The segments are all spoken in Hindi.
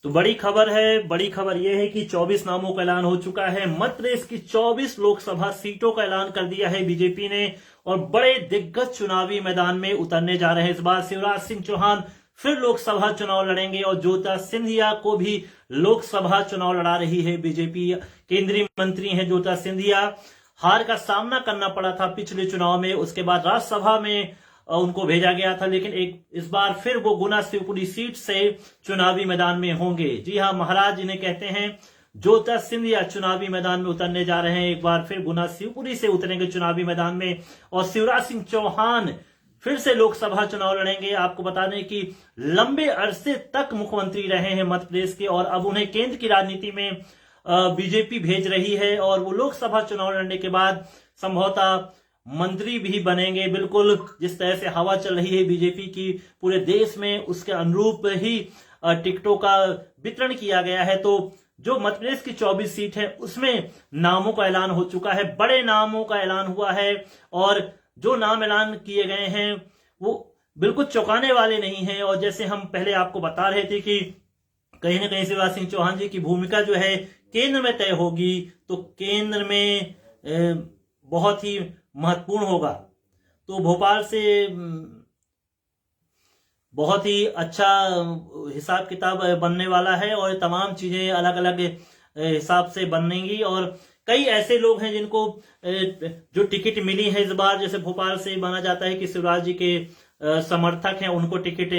तो बड़ी खबर है, बड़ी खबर यह है कि 24 नामों का ऐलान हो चुका है। मध्य प्रदेश की 24 लोकसभा सीटों का ऐलान कर दिया है बीजेपी ने और बड़े दिग्गज चुनावी मैदान में उतरने जा रहे हैं। इस बार शिवराज सिंह चौहान फिर लोकसभा चुनाव लड़ेंगे और ज्योतिरादित्य सिंधिया को भी लोकसभा चुनाव लड़ा रही है बीजेपी। केंद्रीय मंत्री हैं ज्योतिरादित्य सिंधिया, हार का सामना करना पड़ा था पिछले चुनाव में, उसके बाद राज्यसभा में उनको भेजा गया था, लेकिन इस बार फिर वो गुना शिवपुरी सीट से चुनावी मैदान में होंगे। जी हां, महाराज इन्हें कहते हैं। ज्योतिरादित्य सिंधिया चुनावी मैदान में उतरने जा रहे हैं, एक बार फिर गुना शिवपुरी से उतरेंगे चुनावी मैदान में और शिवराज सिंह चौहान फिर से लोकसभा चुनाव लड़ेंगे। आपको बता दें कि लंबे अरसे तक मुख्यमंत्री रहे हैं मध्य प्रदेश के और अब उन्हें केंद्र की राजनीति में बीजेपी भेज रही है और वो लोकसभा चुनाव लड़ने के बाद संभवतः मंत्री भी बनेंगे। बिल्कुल जिस तरह से हवा चल रही है बीजेपी की पूरे देश में, उसके अनुरूप ही टिकटों का वितरण किया गया है। तो जो मध्य प्रदेश की 24 सीट है उसमें नामों का ऐलान हो चुका है, बड़े नामों का ऐलान हुआ है और जो नाम ऐलान किए गए हैं वो बिल्कुल चौंकाने वाले नहीं हैं। और जैसे हम पहले आपको बता रहे थे कि कहीं ना कहीं शिवराज सिंह चौहान जी की भूमिका जो है केंद्र में तय होगी, तो केंद्र में बहुत ही महत्वपूर्ण होगा। तो भोपाल से बहुत ही अच्छा हिसाब किताब बनने वाला है और तमाम चीजें अलग अलग हिसाब से बनेंगी और कई ऐसे लोग हैं जिनको जो टिकट मिली है इस बार, जैसे भोपाल से माना जाता है कि शिवराज जी के समर्थक हैं, उनको टिकट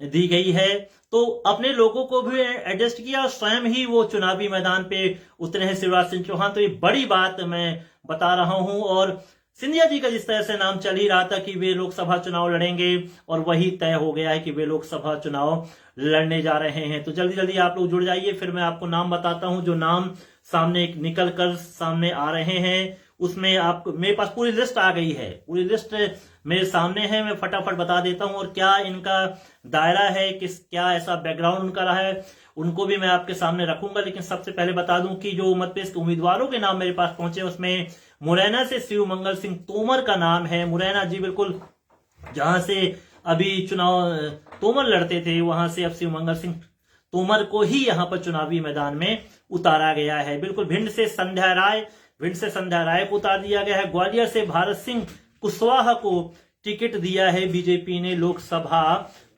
दी गई है, तो अपने लोगों को भी एडजस्ट किया और स्वयं ही वो चुनावी मैदान पे उतरे हैं शिवराज सिंह चौहान। तो ये बड़ी बात मैं बता रहा हूं और सिंधिया जी का जिस तरह से नाम चल ही रहा था कि वे लोकसभा चुनाव लड़ेंगे और वही तय हो गया है कि वे लोकसभा चुनाव लड़ने जा रहे हैं। तो जल्दी जल्दी आप लोग जुड़ जाइए, फिर मैं आपको नाम बताता हूं जो नाम सामने निकल कर सामने आ रहे हैं। उसमें आपको मेरे पास पूरी लिस्ट आ गई है, पूरी लिस्ट मेरे सामने है, मैं फटाफट बता देता हूं और क्या इनका दायरा है, क्या ऐसा बैकग्राउंड उनका रहा है, उनको भी मैं आपके सामने रखूंगा। लेकिन सबसे पहले बता दूं कि जो मध्य प्रदेश के उम्मीदवारों के नाम मेरे पास पहुंचे उसमें मुरैना से शिव मंगल सिंह तोमर का नाम है। मुरैना, जी बिल्कुल, जहां से अभी चुनाव तोमर लड़ते थे वहां से अब शिव मंगल सिंह तोमर को ही यहां पर चुनावी मैदान में उतारा गया है। बिल्कुल भिंड से संध्या राय को उतार दिया गया है। ग्वालियर से भारत सिंह कुशवाहा को टिकट दिया है बीजेपी ने लोकसभा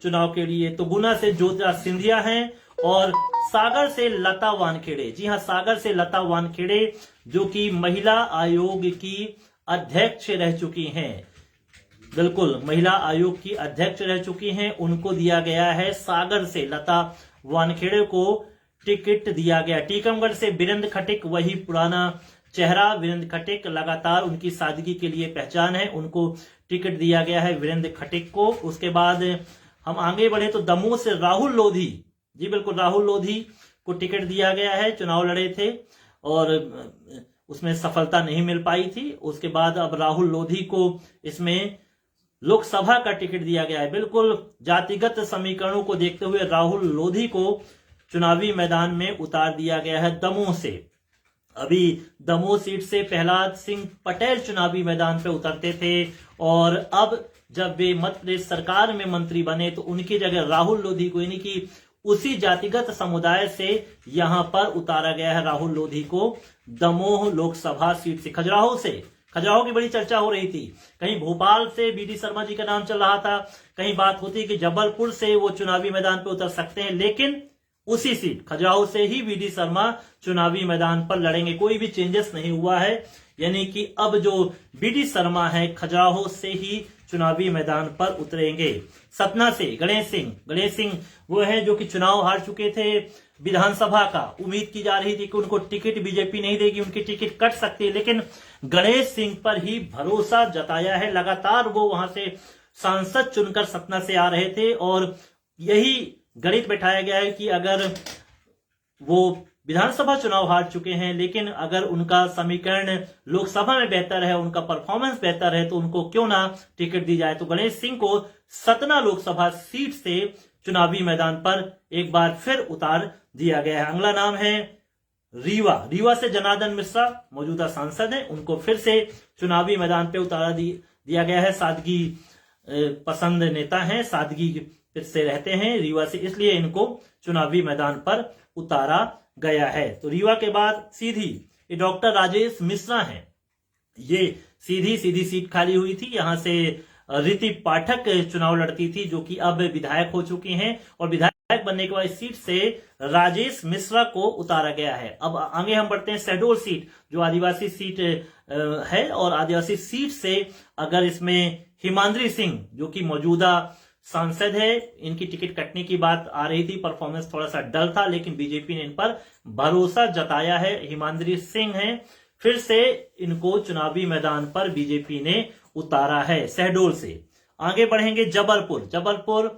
चुनाव के लिए। तो गुना से ज्योतिरादित्य सिंधिया हैं और सागर से लता वानखेड़े, जी हां, सागर से लता वानखेड़े जो कि महिला आयोग की अध्यक्ष रह चुकी हैं, बिल्कुल महिला आयोग की अध्यक्ष रह चुकी हैं, उनको दिया गया है। सागर से लता वानखेड़े को टिकट दिया गया। टीकमगढ़ से वीरेंद्र खटिक, वही पुराना चेहरा वीरेंद्र खटिक, लगातार उनकी सादगी के लिए पहचान है, उनको टिकट दिया गया है वीरेंद्र खटिक को। उसके बाद हम आगे बढ़े तो दमोह से राहुल लोधी, जी बिल्कुल, राहुल लोधी को टिकट दिया गया है। चुनाव लड़े थे और उसमें सफलता नहीं मिल पाई थी, उसके बाद अब राहुल लोधी को इसमें लोकसभा का टिकट दिया गया है। बिल्कुल जातिगत समीकरणों को देखते हुए राहुल लोधी को चुनावी मैदान में उतार दिया गया है दमोह से। अभी दमोह सीट से प्रहलाद सिंह पटेल चुनावी मैदान पे उतरते थे और अब जब वे मध्य प्रदेश सरकार में मंत्री बने तो उनकी जगह राहुल लोधी को, यानी कि उसी जातिगत समुदाय से यहां पर उतारा गया है राहुल लोधी को दमोह लोकसभा सीट से। खजुराहो की बड़ी चर्चा हो रही थी, कहीं भोपाल से बीडी शर्मा जी का नाम चल रहा था, कहीं बात होती कि जबलपुर से वो चुनावी मैदान पे उतर सकते हैं, लेकिन उसी सीट खजुराहो से ही बीडी शर्मा चुनावी मैदान पर लड़ेंगे। कोई भी चेंजेस नहीं हुआ है, यानी कि अब जो बीडी शर्मा है खजुराहो से ही चुनावी मैदान पर उतरेंगे। सतना से गणेश सिंह वो है जो कि चुनाव हार चुके थे विधानसभा का। उम्मीद की जा रही थी कि उनको टिकट बीजेपी नहीं देगी, उनकी टिकट कट सकती है, लेकिन गणेश सिंह पर ही भरोसा जताया है। लगातार वो वहां से सांसद चुनकर सतना से आ रहे थे और यही गणित बैठाया गया है कि अगर वो विधानसभा चुनाव हार चुके हैं लेकिन अगर उनका समीकरण लोकसभा में बेहतर है, उनका परफॉर्मेंस बेहतर है, तो उनको क्यों ना टिकट दी जाए। तो गणेश सिंह को सतना लोकसभा सीट से चुनावी मैदान पर एक बार फिर उतार दिया गया है। अगला नाम है रीवा से जनार्दन मिश्रा, मौजूदा सांसद हैं, उनको फिर से चुनावी मैदान पे उतारा दिया गया है। सादगी पसंद नेता हैं, सादगी फिर से रहते हैं रीवा से, इसलिए इनको चुनावी मैदान पर उतारा गया है। तो रीवा के बाद सीधी ये डॉक्टर राजेश मिश्रा हैं, ये सीधी सीट खाली हुई थी। यहां से रीति पाठक चुनाव लड़ती थी, जो कि अब विधायक हो चुकी हैं, और विधायक बनने के बाद इस सीट से राजेश मिश्रा को उतारा गया है। अब आगे हम बढ़ते हैं शहडोल सीट, जो आदिवासी सीट है, और आदिवासी सीट से अगर इसमें हिमाद्री सिंह जो कि मौजूदा सांसद है, इनकी टिकट कटने की बात आ रही थी, परफॉर्मेंस थोड़ा सा डल था, लेकिन बीजेपी ने इन पर भरोसा जताया है। हिमाद्री सिंह हैं, फिर से इनको चुनावी मैदान पर बीजेपी ने उतारा है शहडोल से। आगे बढ़ेंगे जबलपुर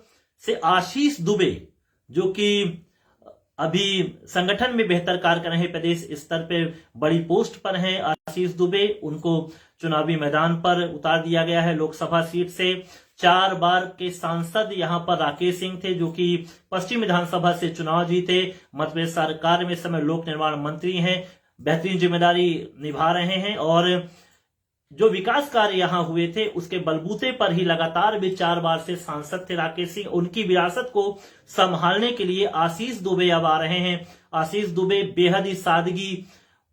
से आशीष दुबे, जो कि अभी संगठन में बेहतर कार्य कर रहे हैं, प्रदेश स्तर पे बड़ी पोस्ट पर हैं आशीष दुबे, उनको चुनावी मैदान पर उतार दिया गया है लोकसभा सीट से। 4 बार के सांसद यहां पर राकेश सिंह थे, जो कि पश्चिम विधानसभा से चुनाव जीते, मध्य प्रदेश सरकार में इस समय लोक निर्माण मंत्री हैं, बेहतरीन जिम्मेदारी निभा रहे हैं, और जो विकास कार्य यहां हुए थे उसके बलबूते पर ही लगातार भी 4 बार से सांसद थे राकेश सिंह। उनकी विरासत को संभालने के लिए आशीष दुबे अब आ रहे हैं। आशीष दुबे बेहद ही सादगी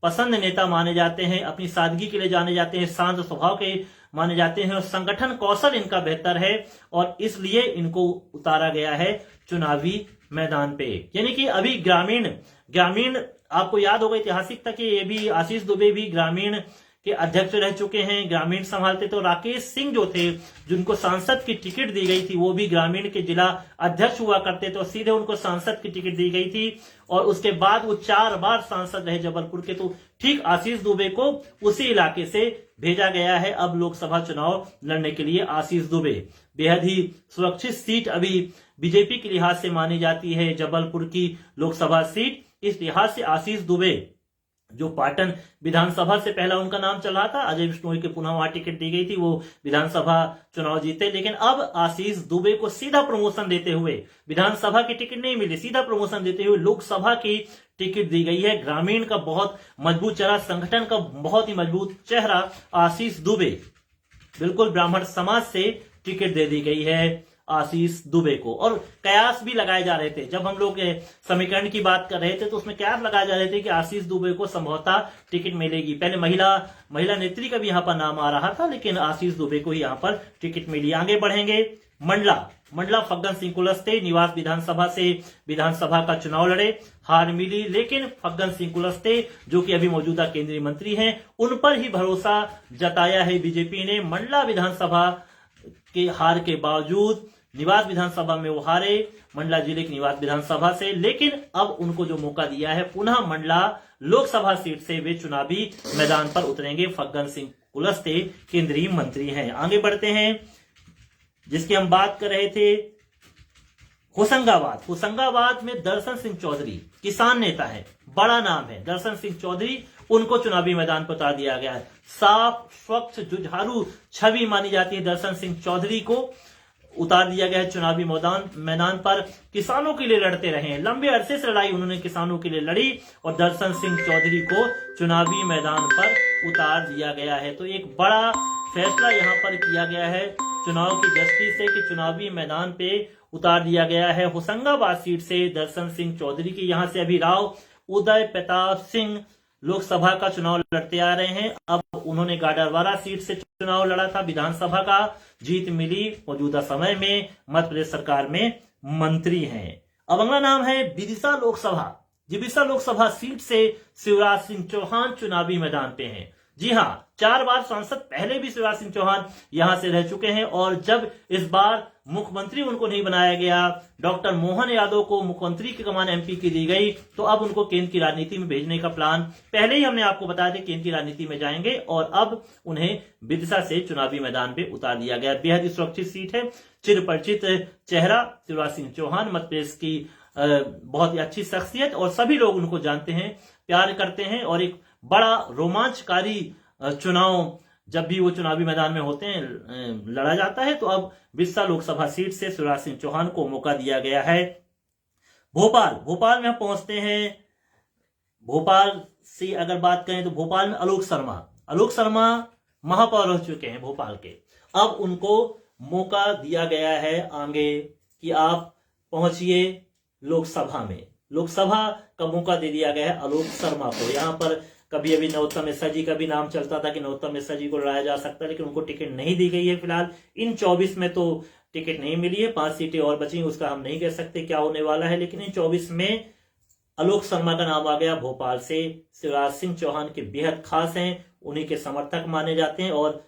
पसंद नेता माने जाते हैं, अपनी सादगी के लिए जाने जाते हैं, शांत स्वभाव के माने जाते हैं, और संगठन कौशल इनका बेहतर है, और इसलिए इनको उतारा गया है चुनावी मैदान पे। यानी कि अभी ग्रामीण आपको याद होगा ऐतिहासिक तक ये भी आशीष दुबे भी ग्रामीण के अध्यक्ष रह चुके हैं, ग्रामीण संभालते। तो राकेश सिंह जो थे, जिनको सांसद की टिकट दी गई थी, वो भी ग्रामीण के जिला अध्यक्ष हुआ करते, तो सीधे उनको सांसद की टिकट दी गई थी, और उसके बाद वो 4 बार सांसद रहे जबलपुर के। तो ठीक आशीष दुबे को उसी इलाके से भेजा गया है अब लोकसभा चुनाव लड़ने के लिए। आशीष दुबे बेहद ही सुरक्षित सीट अभी बीजेपी के लिहाज से मानी जाती है, जबलपुर की लोकसभा सीट। इस लिहाज से आशीष दुबे, जो पाटन विधानसभा से पहला उनका नाम चल रहा था, अजय बिश्नोई के पुनः वहां टिकट दी गई थी, वो विधानसभा चुनाव जीते, लेकिन अब आशीष दुबे को सीधा प्रमोशन देते हुए, विधानसभा की टिकट नहीं मिली, सीधा प्रमोशन देते हुए लोकसभा की टिकट दी गई है। ग्रामीण का बहुत मजबूत चेहरा, संगठन का बहुत ही मजबूत चेहरा आशीष दुबे, बिल्कुल ब्राह्मण समाज से टिकट दे दी गई है आशीष दुबे को। और कयास भी लगाए जा रहे थे, जब हम लोग समीकरण की बात कर रहे थे तो उसमें कयास लगाए जा रहे थे कि आशीष दुबे को संभवतः टिकट मिलेगी। पहले महिला नेत्री का भी यहाँ पर नाम आ रहा था, लेकिन आशीष दुबे को यहाँ पर टिकट मिली। आगे बढ़ेंगे मंडला फग्गन सिंह कुलस्ते निवास विधानसभा से विधानसभा का चुनाव लड़े, हार मिली, लेकिन फग्गन सिंह कुलस्ते जो कि अभी मौजूदा केंद्रीय मंत्री हैं, उन पर ही भरोसा जताया है बीजेपी ने। मंडला विधानसभा के हार के बावजूद निवास विधानसभा में वो हारे, मंडला जिले की निवास विधानसभा से, लेकिन अब उनको जो मौका दिया है, पुनः मंडला लोकसभा सीट से वे चुनावी मैदान पर उतरेंगे। फग्गन सिंह कुलस्ते केंद्रीय मंत्री हैं। आगे बढ़ते हैं, जिसकी हम बात कर रहे थे, होशंगाबाद में दर्शन सिंह चौधरी किसान नेता है, बड़ा नाम है दर्शन सिंह चौधरी, उनको चुनावी मैदान पर उतार दिया गया है। साफ स्वच्छ जुझारू छवि मानी जाती है दर्शन सिंह चौधरी को, उतार दिया गया है चुनावी मैदान पर। किसानों के लिए लड़ते रहे हैं, लंबे अरसे से लड़ाई उन्होंने किसानों के लिए लड़ी, और दर्शन सिंह चौधरी को चुनावी मैदान पर उतार दिया गया है। तो एक बड़ा फैसला यहाँ पर किया गया है चुनाव की दृष्टि से, कि चुनावी मैदान पे उतार दिया गया है होशंगाबाद सीट से दर्शन सिंह चौधरी की। यहाँ से अभी राव उदय प्रताप सिंह लोकसभा का चुनाव लड़ते आ रहे हैं, अब उन्होंने गाडरवारा सीट से चुनाव लड़ा था, विधानसभा का जीत मिली, मौजूदा समय में मध्य प्रदेश सरकार में मंत्री हैं। अब अगला नाम है विदिशा लोकसभा सीट से शिवराज सिंह चौहान चुनावी मैदान पे हैं। जी हां, 4 बार सांसद पहले भी शिवराज सिंह चौहान यहां से रह चुके हैं, और जब इस बार मुख्यमंत्री उनको नहीं बनाया गया, डॉक्टर मोहन यादव को मुख्यमंत्री की कमान एमपी की दी गई, तो अब उनको केंद्र की राजनीति में भेजने का प्लान पहले ही हमने आपको बताया था, केंद्र की राजनीति में जाएंगे, और अब उन्हें विदिशा से चुनावी मैदान पे उतार दिया गया। बेहद ही सुरक्षित सीट है, चिरपरिचित चेहरा शिवराज सिंह चौहान, मध्य प्रदेश की बहुत ही अच्छी शख्सियत, और सभी लोग उनको जानते हैं, प्यार करते हैं, और एक बड़ा रोमांचकारी चुनाव जब भी वो चुनावी मैदान में होते हैं लड़ा जाता है। तो अब विदिशा लोकसभा सीट से शिवराज सिंह चौहान को मौका दिया गया है। भोपाल में हम पहुंचते हैं। भोपाल से अगर बात करें तो भोपाल में आलोक शर्मा महापौर हो चुके हैं भोपाल के, अब उनको मौका दिया गया है आगे कि आप पहुंचिए लोकसभा में। लोकसभा का मौका दे दिया गया है आलोक शर्मा को। यहाँ पर कभी अभी नरोत्तम मिश्रा जी का भी नाम चलता था कि नरोत्तम मिश्रा जी को लड़ाया जा सकता है, लेकिन उनको टिकट नहीं दी गई है। फिलहाल इन 24 में तो टिकट नहीं मिली है, 5 सीटें और बची, उसका हम नहीं कह सकते क्या होने वाला है, लेकिन इन 24 में आलोक शर्मा का नाम आ गया भोपाल से। शिवराज सिंह चौहान के बेहद खास हैं, उन्हीं के समर्थक माने जाते हैं और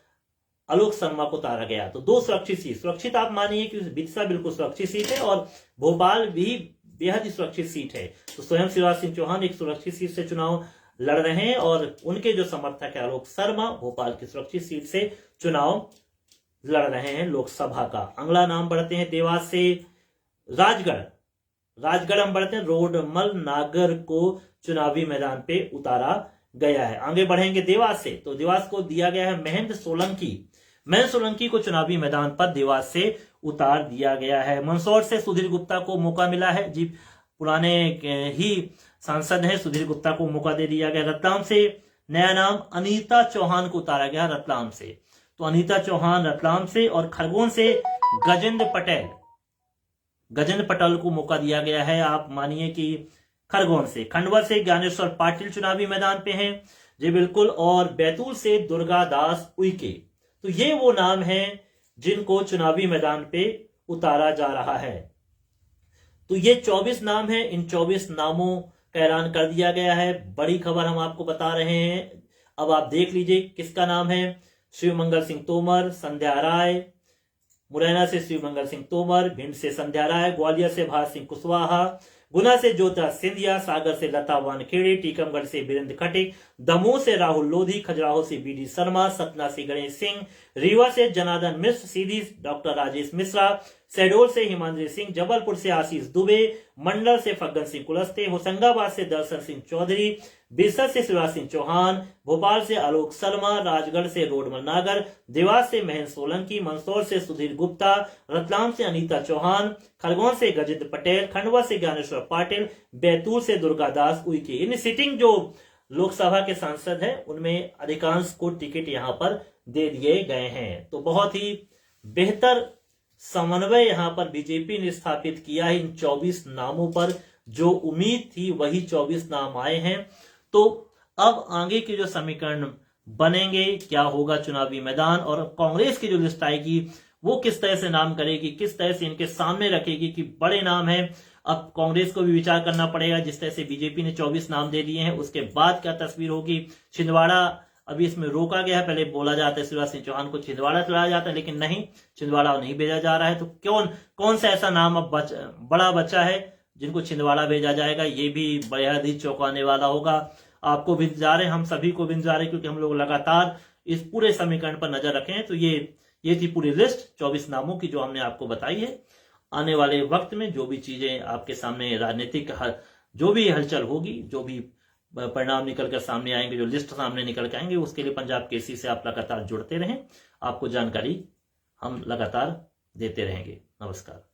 आलोक शर्मा को उतारा गया। तो 2 सुरक्षित सीट, सुरक्षित आप मानिए कि बिरसा बिल्कुल सुरक्षित सीट है और भोपाल भी बेहद ही सुरक्षित सीट है। तो स्वयं शिवराज सिंह चौहान एक सुरक्षित सीट से चुनाव लड़ रहे हैं और उनके जो समर्थक है आलोक शर्मा भोपाल की सुरक्षित सीट से चुनाव लड़ रहे हैं लोकसभा का। अगला नाम बढ़ते हैं देवास से राजगढ़। राजगढ़ हम बढ़ते हैं, रोडमल नागर को चुनावी मैदान पे उतारा गया है। आगे बढ़ेंगे देवास से, तो देवास को दिया गया है महेंद्र सोलंकी। महेंद्र सोलंकी को चुनावी मैदान पर देवास से उतार दिया गया है। मंदसौर से सुधीर गुप्ता को मौका मिला है, जी पुराने ही सांसद हैं, सुधीर गुप्ता को मौका दे दिया गया। रतलाम से नया नाम अनीता चौहान को उतारा गया रतलाम से, तो अनीता चौहान रतलाम से। और खरगोन से गजेंद्र पटेल को मौका दिया गया है, आप मानिए कि खरगोन से। खंडवा से ज्ञानेश्वर पाटिल चुनावी मैदान पे हैं, जी बिल्कुल। और बैतूल से दुर्गा दास उइके। तो ये वो नाम हैं जिनको चुनावी मैदान पे उतारा जा रहा है। तो ये 24 नाम हैं, इन 24 नामों का ऐलान कर दिया गया है। बड़ी खबर हम आपको बता रहे हैं, अब आप देख लीजिए किसका नाम है। शिवमंगल सिंह तोमर, संध्या राय, मुरैना से शिवमंगल सिंह तोमर, भिंड से संध्या राय, ग्वालियर से भारत सिंह कुशवाहा, गुना से ज्योतिराज सिंधिया, सागर से लता वानखेड़े, टीकमगढ़ से वीरेंद्र खटिक, दमोह से राहुल लोधी, खजुराहो से बीडी शर्मा, सतना से गणेश सिंह, रीवा से जनार्दन मिश्र, सीधी डॉक्टर राजेश मिश्रा, शहडोल से हिमांद्री सिंह, जबलपुर से आशीष दुबे, मंडल से फग्गन सिंह कुलस्ते, होशंगाबाद से दर्शन सिंह चौधरी, बिरसा से शिवराज सिंह चौहान, भोपाल से आलोक शर्मा, राजगढ़ से रोडमल नागर, देवास से महेंद्र सोलंकी, मंदसौर से सुधीर गुप्ता, रतलाम से अनीता चौहान, खरगोन से गजेंद्र पटेल, खंडवा से ज्ञानेश्वर पाटिल, बैतूल से दुर्गादास उइके। इन सिटिंग जो लोकसभा के सांसद हैं उनमें अधिकांश को टिकट यहां पर दे दिए गए हैं। तो बहुत ही बेहतर समन्वय यहां पर बीजेपी ने स्थापित किया है इन 24 नामों पर। जो उम्मीद थी वही 24 नाम आए हैं। तो अब आगे के जो समीकरण बनेंगे, क्या होगा चुनावी मैदान, और कांग्रेस की जो लिस्ट आएगी वो किस तरह से नाम करेगी, किस तरह से इनके सामने रखेगी कि बड़े नाम हैं। अब कांग्रेस को भी विचार करना पड़ेगा, जिस तरह से बीजेपी ने 24 नाम दे दिए हैं उसके बाद क्या तस्वीर होगी। छिंदवाड़ा अभी इसमें रोका गया है, पहले बोला जाता है शिवराज सिंह चौहान को छिंदवाड़ा चलाया जाता है, लेकिन नहीं, छिंदवाड़ा नहीं भेजा जा रहा है। तो कौन सा ऐसा नाम अब बड़ा बच्चा है जिनको छिंदवाड़ा भेजा जाएगा, ये भी बेहद ही चौंकाने वाला होगा। आपको भी इंतजार है, हम सभी को भी इंतजार है, क्योंकि हम लोग लगातार इस पूरे समीकरण पर नजर रखे हैं। तो ये थी पूरी लिस्ट 24 नामों की जो हमने आपको बताई है। आने वाले वक्त में जो भी चीजें आपके सामने राजनीतिक जो भी हलचल होगी, जो भी परिणाम निकल कर सामने आएंगे, जो लिस्ट सामने निकल के आएंगे, उसके लिए पंजाब केसरी से आप लगातार जुड़ते रहें, आपको जानकारी हम लगातार देते रहेंगे। नमस्कार।